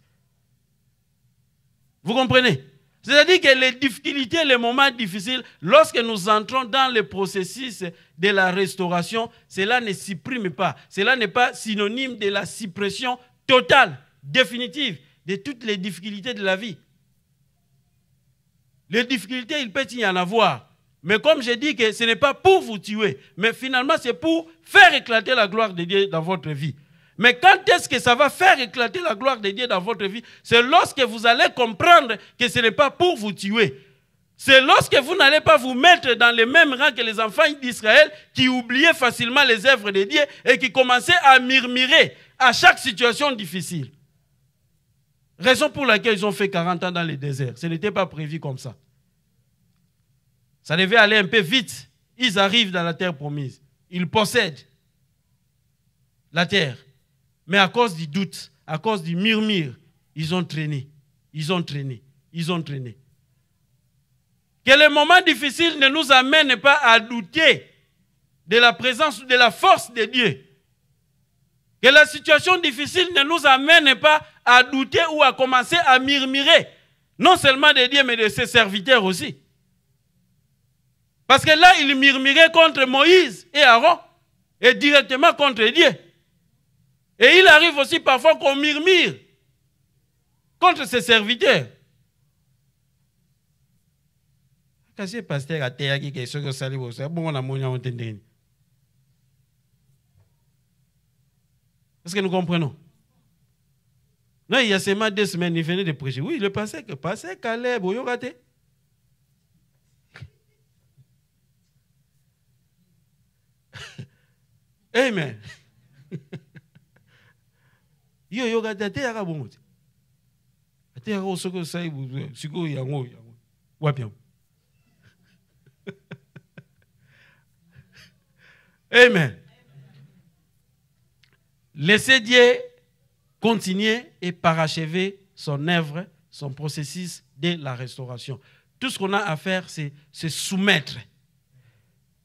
Vous comprenez? C'est-à-dire que les difficultés, les moments difficiles, lorsque nous entrons dans le processus de la restauration, cela ne supprime pas. Cela n'est pas synonyme de la suppression totale, définitive, de toutes les difficultés de la vie. Les difficultés, il peut y en avoir. Mais comme je dis que ce n'est pas pour vous tuer, mais finalement c'est pour faire éclater la gloire de Dieu dans votre vie. Mais quand est-ce que ça va faire éclater la gloire de Dieu dans votre vie? C'est lorsque vous allez comprendre que ce n'est pas pour vous tuer. C'est lorsque vous n'allez pas vous mettre dans les mêmes rangs que les enfants d'Israël qui oubliaient facilement les œuvres de Dieu et qui commençaient à murmurer à chaque situation difficile. Raison pour laquelle ils ont fait 40 ans dans le désert. Ce n'était pas prévu comme ça. Ça devait aller un peu vite. Ils arrivent dans la terre promise. Ils possèdent la terre. Mais à cause du doute, à cause du murmure, ils ont traîné. Ils ont traîné. Ils ont traîné. Que les moments difficiles ne nous amènent pas à douter de la présence ou de la force de Dieu. Que la situation difficile ne nous amène pas à douter ou à commencer à murmurer. Non seulement de Dieu, mais de ses serviteurs aussi. Parce que là, il murmurait contre Moïse et Aaron, et directement contre Dieu. Et il arrive aussi parfois qu'on murmure contre ses serviteurs. Est-ce que nous comprenons? Non, il y a seulement 2 semaines, il venait de prêcher. Oui, le pasteur Caleb, vous avez raté. Amen. Amen. Laissez Dieu continuer et parachever son œuvre, son processus de la restauration. Tout ce qu'on a à faire, c'est se soumettre.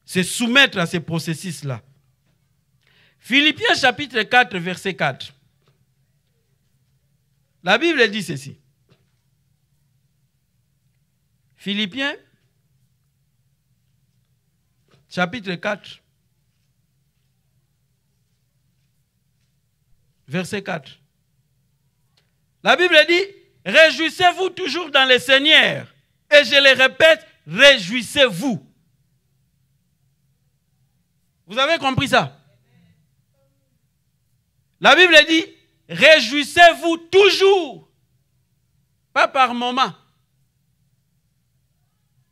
Se soumettre à ce processus-là. Philippiens chapitre 4, verset 4. La Bible dit ceci. Philippiens chapitre 4, verset 4. La Bible dit, réjouissez-vous toujours dans le Seigneur. Et je le répète, réjouissez-vous. Vous avez compris ça? La Bible dit, réjouissez-vous toujours. Pas par moment.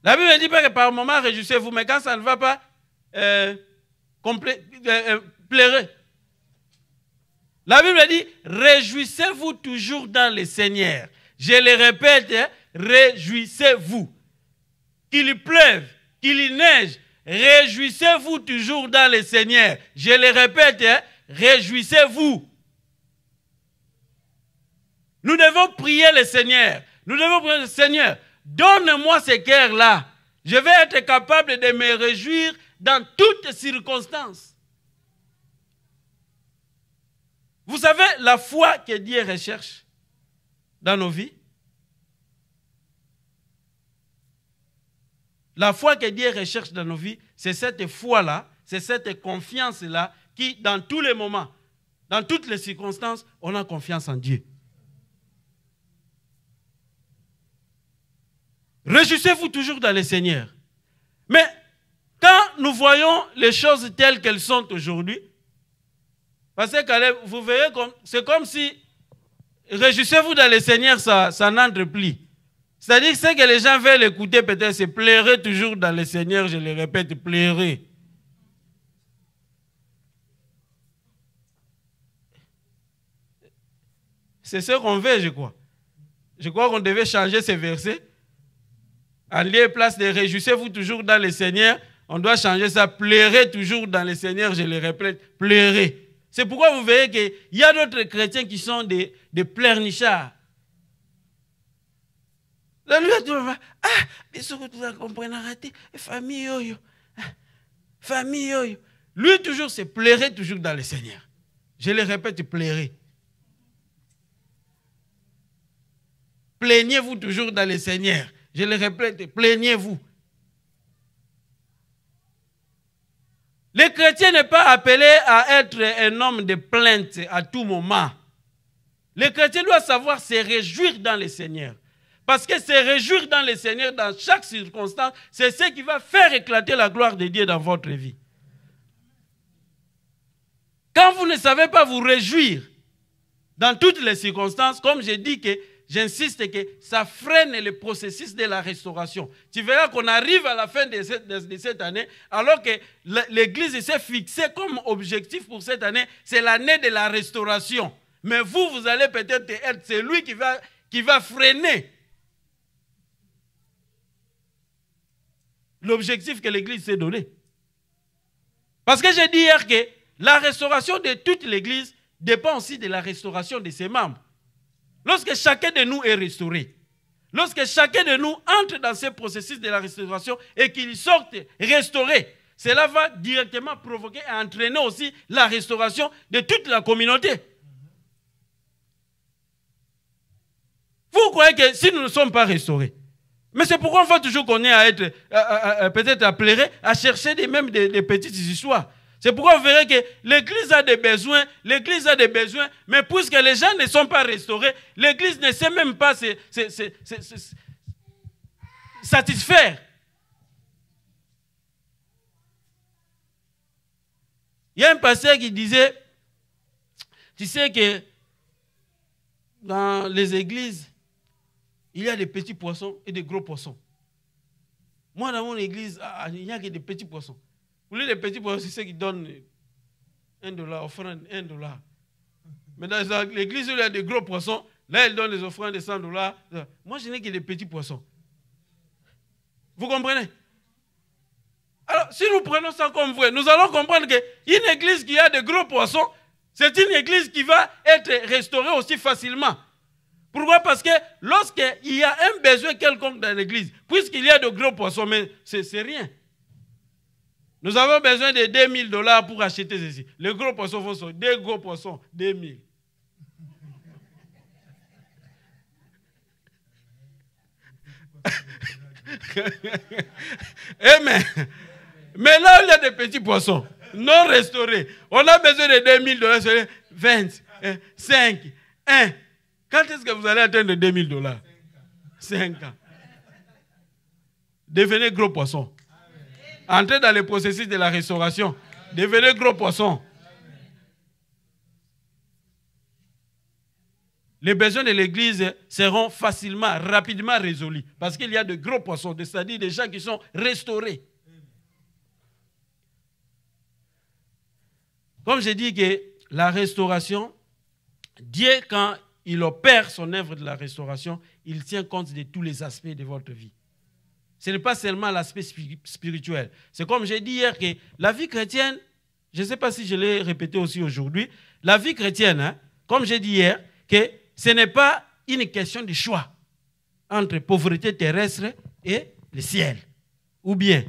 La Bible ne dit pas que par moment, réjouissez-vous, mais quand ça ne va pas, pleurez. La Bible dit, réjouissez-vous toujours dans le Seigneur. Je le répète, réjouissez-vous. Qu'il pleuve, qu'il neige, réjouissez-vous toujours dans le Seigneur. Je le répète, réjouissez-vous. Nous devons prier le Seigneur. Nous devons prier le Seigneur. Donne-moi ce cœur-là. Je vais être capable de me réjouir dans toutes circonstances. Vous savez, la foi que Dieu recherche dans nos vies, la foi que Dieu recherche dans nos vies, c'est cette foi-là, c'est cette confiance-là qui qui, dans tous les moments, dans toutes les circonstances, on a confiance en Dieu. Réjouissez-vous toujours dans le Seigneur. Mais quand nous voyons les choses telles qu'elles sont aujourd'hui, parce que vous verrez, c'est comme si réjouissez-vous dans le Seigneur, ça n'entre plus. C'est-à-dire que ce que les gens veulent écouter peut-être, c'est pleurez toujours dans le Seigneur, je le répète, pleurez. C'est ce qu'on veut, je crois. Je crois qu'on devait changer ces versets. En lieu et place de réjouissez-vous toujours dans le Seigneur, on doit changer ça, pleurez toujours dans le Seigneur, je le répète, pleurez. C'est pourquoi vous verrez qu'il y a d'autres chrétiens qui sont des pleurnichards. Là, lui, tu vas famille, famille. Lui, toujours, c'est pleurer toujours dans le Seigneur. Je le répète, pleurer. Plaignez-vous toujours dans le Seigneur. Je le répète, plaignez-vous. Le chrétien n'est pas appelé à être un homme de plainte à tout moment. Le chrétien doit savoir se réjouir dans le Seigneur. Parce que se réjouir dans le Seigneur, dans chaque circonstance, c'est ce qui va faire éclater la gloire de Dieu dans votre vie. Quand vous ne savez pas vous réjouir dans toutes les circonstances, comme j'ai dit que j'insiste que ça freine le processus de la restauration. Tu verras qu'on arrive à la fin de cette année, alors que l'Église s'est fixée comme objectif pour cette année, c'est l'année de la restauration. Mais vous allez peut-être être celui qui va freiner l'objectif que l'Église s'est donné. Parce que j'ai dit hier que la restauration de toute l'Église dépend aussi de la restauration de ses membres. Lorsque chacun de nous est restauré, lorsque chacun de nous entre dans ce processus de la restauration et qu'il sorte restauré, cela va directement provoquer et entraîner aussi la restauration de toute la communauté. Vous croyez que si nous ne sommes pas restaurés, mais c'est pourquoi on va toujours qu'on est à être, peut-être à pleurer, à chercher même des petites histoires. C'est pourquoi vous verrez que l'Église a des besoins, mais puisque les gens ne sont pas restaurés, l'Église ne sait même pas se satisfaire. Il y a un pasteur qui disait, tu sais que dans les églises, il y a des petits poissons et des gros poissons. Moi, dans mon église, il n'y a que des petits poissons. Vous voulez les petits poissons, c'est ceux qui donnent $1, offrande $1. Mais dans l'église où il y a des gros poissons, là, ils donnent des offrandes de $100. Moi, je n'ai que des petits poissons. Vous comprenez? Alors, si nous prenons ça comme vrai, nous allons comprendre qu'une église qui a de gros poissons, c'est une église qui va être restaurée aussi facilement. Pourquoi? Parce que lorsqu'il y a un besoin quelconque dans l'église, puisqu'il y a de gros poissons, mais c'est rien. Nous avons besoin de $2000 pour acheter ceci. Les gros poissons vont sortir. Des gros poissons, 2000. Amen. Mais là, il y a des petits poissons non restaurés. On a besoin de $2000, 20, 5, 1. Quand est-ce que vous allez atteindre $2000? 5 ans. Devenez gros poissons. Entrez dans le processus de la restauration. Devenez gros poissons. Les besoins de l'église seront facilement, rapidement résolus. Parce qu'il y a de gros poissons, c'est-à-dire des gens qui sont restaurés. Comme j'ai dit que la restauration, Dieu, quand il opère son œuvre de la restauration, il tient compte de tous les aspects de votre vie. Ce n'est pas seulement l'aspect spirituel. C'est comme j'ai dit hier que la vie chrétienne, je ne sais pas si je l'ai répété aussi aujourd'hui, la vie chrétienne, comme j'ai dit hier, que ce n'est pas une question de choix entre pauvreté terrestre et le ciel. Ou bien,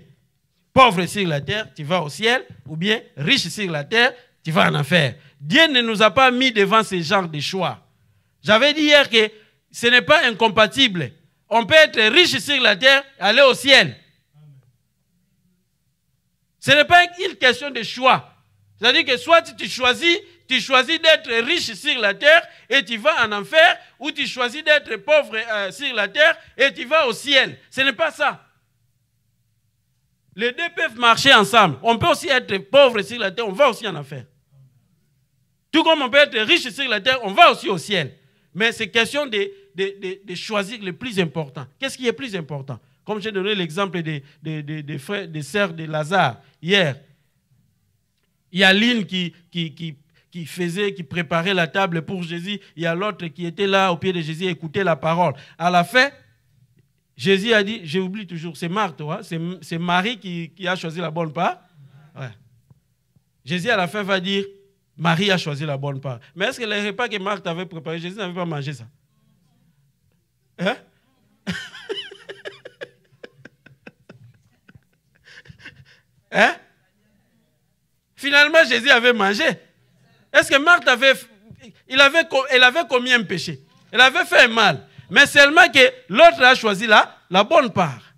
pauvre sur la terre, tu vas au ciel, ou bien, riche sur la terre, tu vas en enfer. Dieu ne nous a pas mis devant ce genre de choix. J'avais dit hier que ce n'est pas incompatible. On peut être riche sur la terre et aller au ciel. Ce n'est pas une question de choix. C'est-à-dire que soit tu choisis d'être riche sur la terre et tu vas en enfer, ou tu choisis d'être pauvre sur la terre et tu vas au ciel. Ce n'est pas ça. Les deux peuvent marcher ensemble. On peut aussi être pauvre sur la terre, on va aussi en enfer. Tout comme on peut être riche sur la terre, on va aussi au ciel. Mais c'est question de choisir le plus important. Qu'est-ce qui est plus important? Comme j'ai donné l'exemple des frères, des sœurs de Lazare hier. Il y a l'une qui préparait la table pour Jésus. Il y a l'autre qui était là au pied de Jésus et écoutait la parole. À la fin, Jésus a dit, j'oublie toujours, c'est Marthe, hein? C'est Marie qui a choisi la bonne part. Ouais. Jésus à la fin va dire, Marie a choisi la bonne part. Mais est-ce que les repas que Marthe avait préparés, Jésus n'avait pas mangé ça? Hein? Hein? Finalement, Jésus avait mangé. Est-ce que Marthe elle avait commis un péché? Elle avait fait un mal. Mais seulement que l'autre a choisi la bonne part.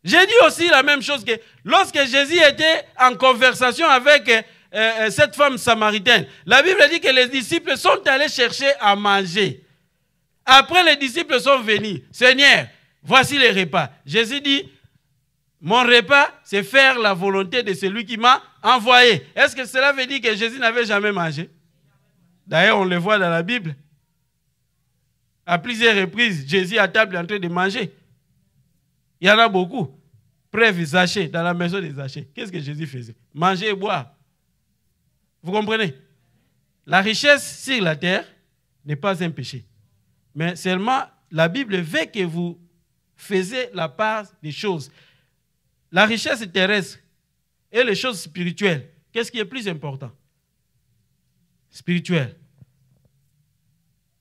J'ai dit aussi la même chose que lorsque Jésus était en conversation avec cette femme samaritaine, la Bible dit que les disciples sont allés chercher à manger. Après, les disciples sont venus. Seigneur, voici les repas. Jésus dit, mon repas, c'est faire la volonté de celui qui m'a envoyé. Est-ce que cela veut dire que Jésus n'avait jamais mangé? D'ailleurs, on le voit dans la Bible. À plusieurs reprises, Jésus à table est en train de manger. Il y en a beaucoup. Preuve, Zachée, dans la maison des Zachée. Qu'est-ce que Jésus faisait? Manger et boire. Vous comprenez? La richesse sur la terre n'est pas un péché. Mais seulement, la Bible veut que vous faisiez la part des choses. La richesse terrestre et les choses spirituelles, qu'est-ce qui est plus important? Spirituel.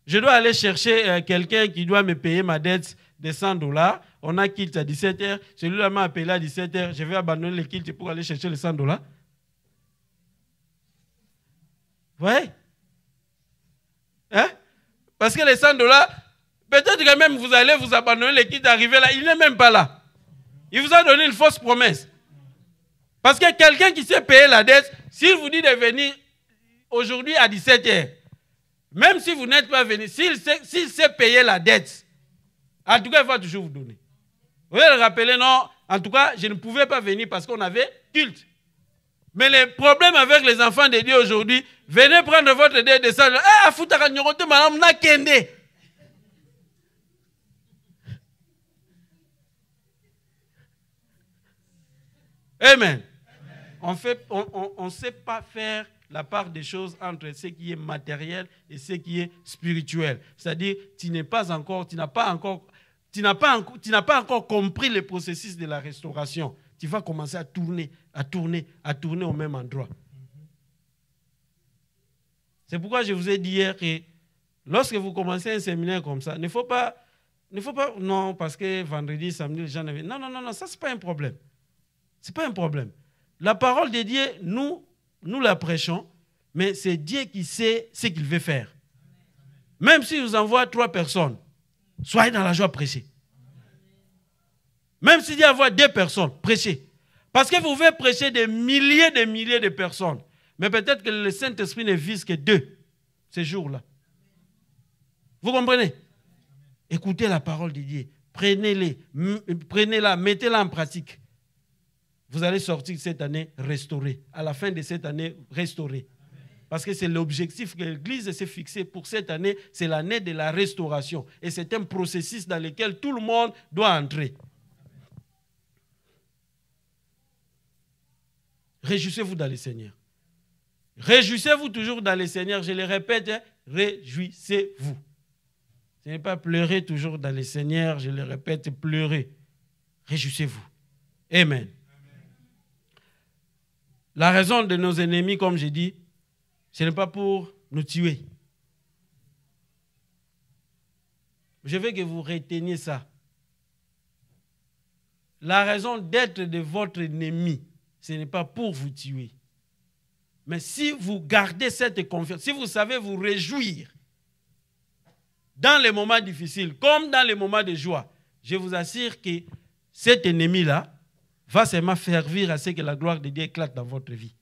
Je dois aller chercher quelqu'un qui doit me payer ma dette de $100. On a kilt à 17h. Celui-là m'a appelé à 17h. Je vais abandonner le kilt pour aller chercher les $100. Vous voyez? Hein? Parce que les $100, peut-être que même vous allez vous abandonner le kilt arrivé là. Il n'est même pas là. Il vous a donné une fausse promesse. Parce que quelqu'un qui sait payer la dette, s'il vous dit de venir aujourd'hui à 17h, même si vous n'êtes pas venu, s'il sait payer la dette, en tout cas, il va toujours vous donner. Vous allez le rappeler, non, en tout cas, je ne pouvais pas venir parce qu'on avait culte. Mais le problème avec les enfants de Dieu aujourd'hui, venez prendre votre dette de ça. Ah, foutaka nyokote madame na kende. Amen. On ne sait pas faire la part des choses entre ce qui est matériel et ce qui est spirituel. C'est-à-dire, tu n'as pas encore compris le processus de la restauration. Tu vas commencer à tourner au même endroit. C'est pourquoi je vous ai dit hier que lorsque vous commencez un séminaire comme ça, il ne faut pas, non, parce que vendredi, samedi, les gens n'avaient... Non, ça, ce n'est pas un problème. Ce n'est pas un problème. La parole de Dieu, nous la prêchons, mais c'est Dieu qui sait ce qu'il veut faire. Même si vous envoie 3 personnes, soyez dans la joie, prêchez. Même si Dieu envoie 2 personnes, prêchez. Parce que vous pouvez prêcher des milliers de personnes. Mais peut-être que le Saint-Esprit ne vise que 2 ces jours-là. Vous comprenez? Écoutez la parole de Dieu. Prenez-la, mettez-la en pratique. Vous allez sortir cette année restaurée. À la fin de cette année, restaurée. Parce que c'est l'objectif que l'Église s'est fixé pour cette année. C'est l'année de la restauration. Et c'est un processus dans lequel tout le monde doit entrer. Réjouissez-vous dans le Seigneur. Réjouissez-vous toujours dans le Seigneur. Je le répète, réjouissez-vous. Ce n'est pas pleurer toujours dans le Seigneur. Je le répète, pleurer. Réjouissez-vous. Amen. La raison de nos ennemis, comme je dis, ce n'est pas pour nous tuer. Je veux que vous reteniez ça. La raison d'être de votre ennemi, ce n'est pas pour vous tuer. Mais si vous gardez cette confiance, si vous savez vous réjouir dans les moments difficiles, comme dans les moments de joie, je vous assure que cet ennemi-là va seulement servir à ce que la gloire de Dieu éclate dans votre vie.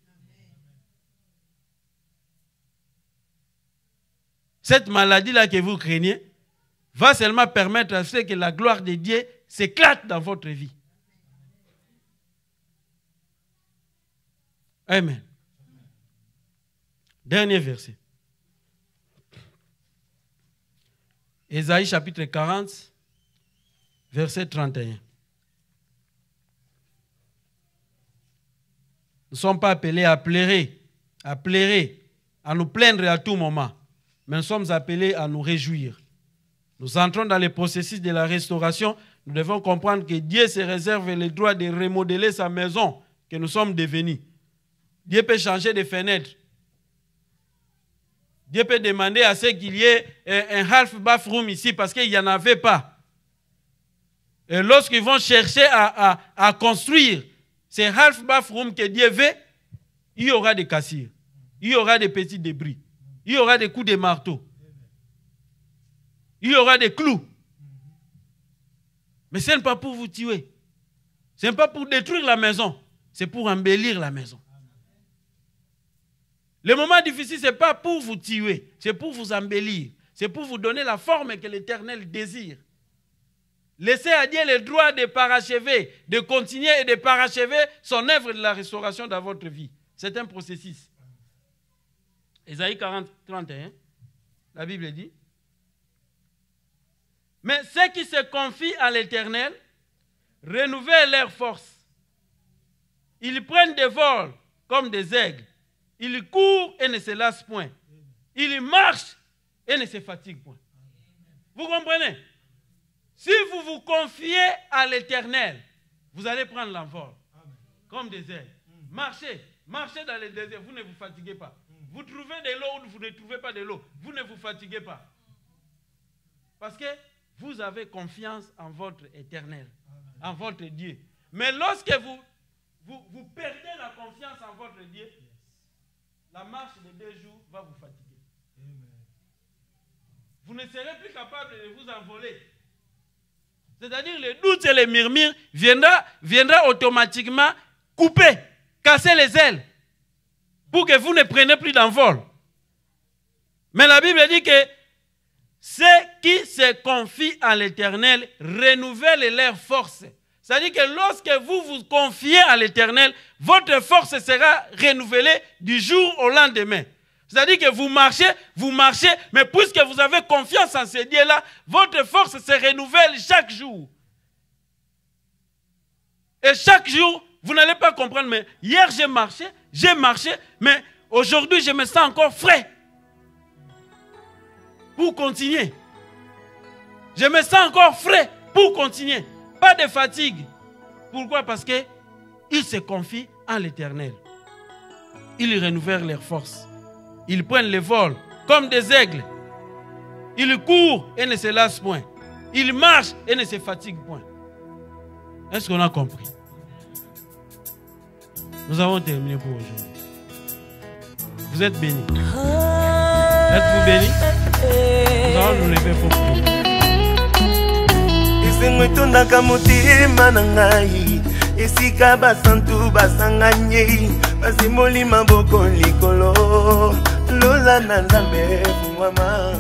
cette maladie-là que vous craignez va seulement permettre à ce que la gloire de Dieu s'éclate dans votre vie. Amen. Dernier verset. Ésaïe chapitre 40, verset 31. Nous ne sommes pas appelés à pleurer, à nous plaindre à tout moment, mais nous sommes appelés à nous réjouir. Nous entrons dans le processus de la restauration. Nous devons comprendre que Dieu se réserve le droit de remodeler sa maison que nous sommes devenus. Dieu peut changer de fenêtres. Dieu peut demander à ce qu'il y ait un half bathroom ici parce qu'il n'y en avait pas. Et lorsqu'ils vont chercher à construire ces half bathroom que Dieu veut, il y aura des cassures, il y aura des petits débris, il y aura des coups de marteau, il y aura des clous. Mais ce n'est pas pour vous tuer. Ce n'est pas pour détruire la maison, c'est pour embellir la maison. Le moment difficile, ce n'est pas pour vous tuer, c'est pour vous embellir. C'est pour vous donner la forme que l'Éternel désire. Laissez à Dieu le droit de parachever, de continuer et de parachever son œuvre de la restauration dans votre vie. C'est un processus. Ésaïe 40, 31, la Bible dit, « Mais ceux qui se confient à l'Éternel renouvellent leur force. Ils prennent des vols comme des aigles. Ils courent et ne se lassent point. Ils marchent et ne se fatiguent point. » Vous comprenez? Si vous vous confiez à l'Éternel, vous allez prendre l'envol comme des aigles. Marchez dans le désert, vous ne vous fatiguez pas. Vous trouvez de l'eau ou vous ne trouvez pas de l'eau, vous ne vous fatiguez pas. Parce que vous avez confiance en votre Éternel, en votre Dieu. Mais lorsque vous perdez la confiance en votre Dieu, la marche de 2 jours va vous fatiguer. Vous ne serez plus capable de vous envoler. C'est-à-dire les doutes et les murmures viendra automatiquement couper, casser les ailes pour que vous ne preniez plus d'envol. Mais la Bible dit que ceux qui se confient à l'Éternel renouvellent leur force. C'est-à-dire que lorsque vous vous confiez à l'Éternel, votre force sera renouvelée du jour au lendemain. C'est-à-dire que vous marchez, mais puisque vous avez confiance en ce Dieu-là, votre force se renouvelle chaque jour. Et chaque jour, vous n'allez pas comprendre, mais hier j'ai marché, mais aujourd'hui je me sens encore frais pour continuer. Je me sens encore frais pour continuer. Pas de fatigue. Pourquoi? Parce qu'ils se confient en l'Éternel. Ils renouvellent leur force. Ils prennent le vol comme des aigles. Ils courent et ne se lassent point. Ils marchent et ne se fatiguent point. Est-ce qu'on a compris? Nous avons terminé pour aujourd'hui. Vous êtes bénis. Êtes-vous bénis? Nous allons nous lever pour prier. Esika basantu basanganye basimoli maboko likolo lola na nzambe mama